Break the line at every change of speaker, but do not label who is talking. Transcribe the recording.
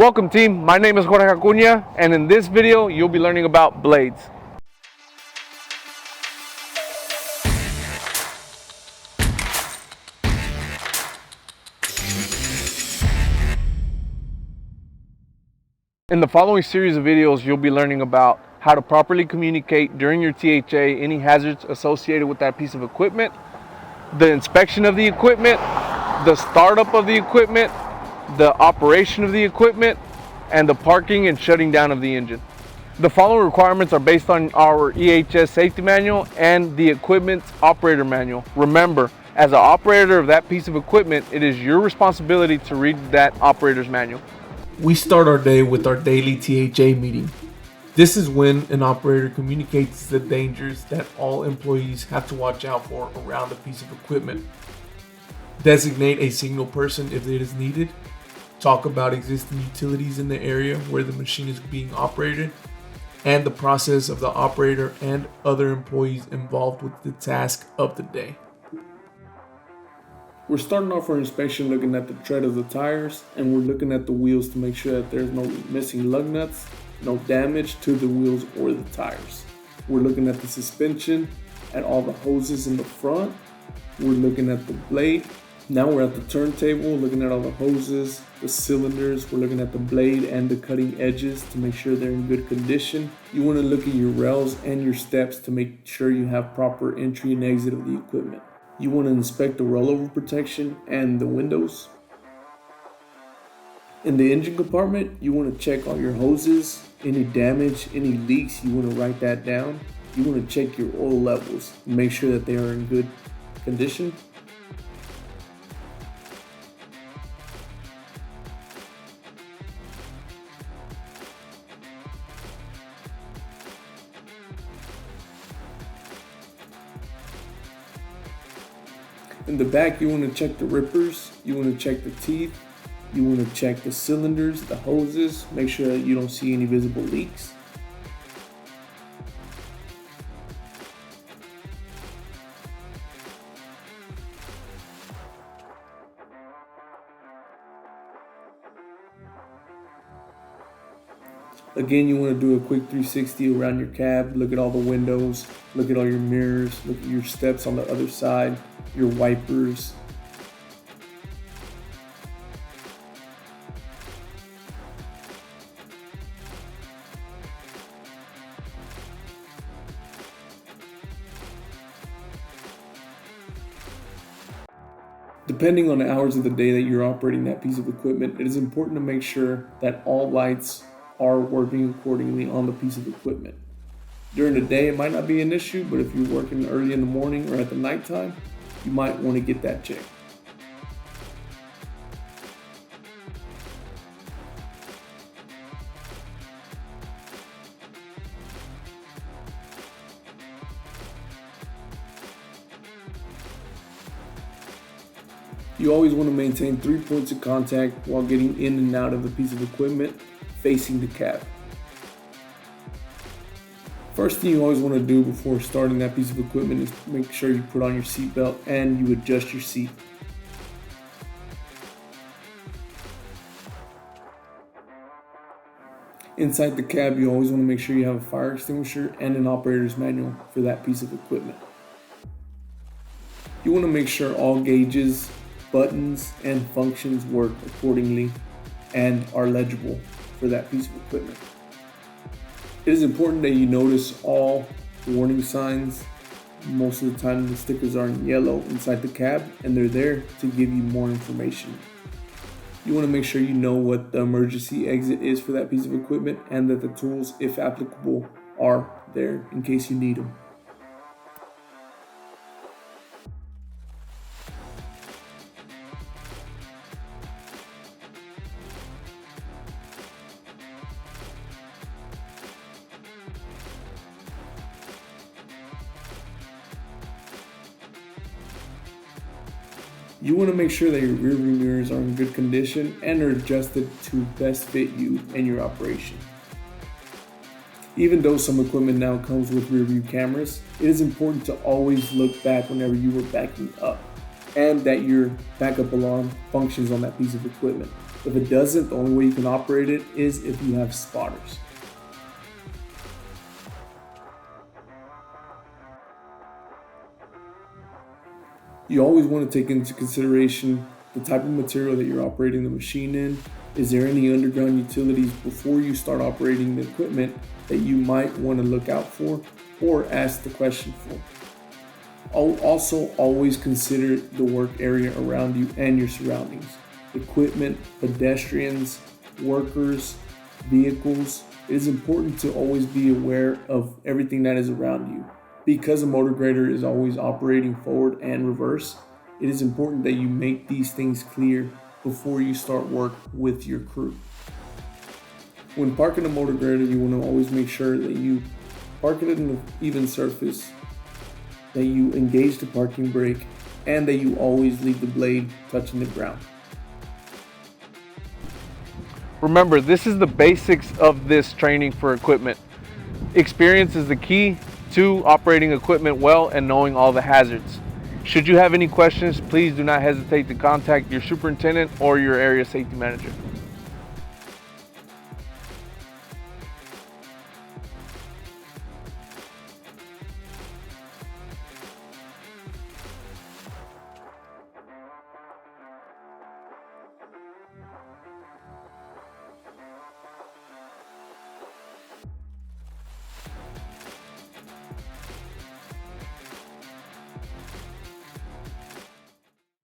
Welcome team, my name is Jorge Acuña, and in this video you'll be learning about blades. In the following series of videos you'll be learning about how to properly communicate during your THA, any hazards associated with that piece of equipment, the inspection of the equipment, the startup of the equipment, the operation of the equipment, and the parking and shutting down of the engine. The following requirements are based on our EHS safety manual and the equipment's operator manual. Remember, as an operator of that piece of equipment, it is your responsibility to read that operator's manual.
We start our day with our daily THA meeting. This is when an operator communicates the dangers that all employees have to watch out for around a piece of equipment. Designate a signal person if it is needed. Talk about existing utilities in the area where the machine is being operated, and the process of the operator and other employees involved with the task of the day.
We're starting off our inspection looking at the tread of the tires, and we're looking at the wheels to make sure that there's no missing lug nuts, no damage to the wheels or the tires. We're looking at the suspension, at all the hoses in the front. We're looking at the blade. Now we're at the turntable, looking at all the hoses, the cylinders. We're looking at the blade and the cutting edges to make sure they're in good condition. You want to look at your rails and your steps to make sure you have proper entry and exit of the equipment. You want to inspect the rollover protection and the windows. In the engine compartment, you want to check all your hoses, any damage, any leaks, you want to write that down. You want to check your oil levels, make sure that they are in good condition. In the back, you want to check the rippers, you want to check the teeth, you want to check the cylinders, the hoses, make sure that you don't see any visible leaks. Again, you want to do a quick 360 around your cab, look at all the windows, look at all your mirrors, look at your steps on the other side, your wipers. Depending on the hours of the day that you're operating that piece of equipment, it is important to make sure that all lights are working accordingly on the piece of equipment. During the day, it might not be an issue, but if you're working early in the morning or at the nighttime, you might want to get that checked. You always want to maintain 3 points of contact while getting in and out of a piece of equipment facing the cab. First thing you always want to do before starting that piece of equipment is make sure you put on your seatbelt and you adjust your seat. Inside the cab, you always want to make sure you have a fire extinguisher and an operator's manual for that piece of equipment. You want to make sure all gauges, buttons, and functions work accordingly and are legible for that piece of equipment. It is important that you notice all warning signs. Most of the time the stickers are in yellow inside the cab, and they're there to give you more information. You want to make sure you know what the emergency exit is for that piece of equipment and that the tools, if applicable, are there in case you need them. You want to make sure that your rear view mirrors are in good condition and are adjusted to best fit you and your operation. Even though some equipment now comes with rear view cameras, it is important to always look back whenever you were backing up, and that your backup alarm functions on that piece of equipment. If it doesn't, the only way you can operate it is if you have spotters. You always want to take into consideration the type of material that you're operating the machine in. Is there any underground utilities before you start operating the equipment that you might want to look out for or ask the question for? Also, always consider the work area around you and your surroundings. Equipment, pedestrians, workers, vehicles. It is important to always be aware of everything that is around you. Because a motor grader is always operating forward and reverse, it is important that you make these things clear before you start work with your crew. When parking a motor grader, you want to always make sure that you park it in an even surface, that you engage the parking brake, and that you always leave the blade touching the ground.
Remember, this is the basics of this training for equipment. Experience is the key to operating equipment well and knowing all the hazards. Should you have any questions, please do not hesitate to contact your superintendent or your area safety manager.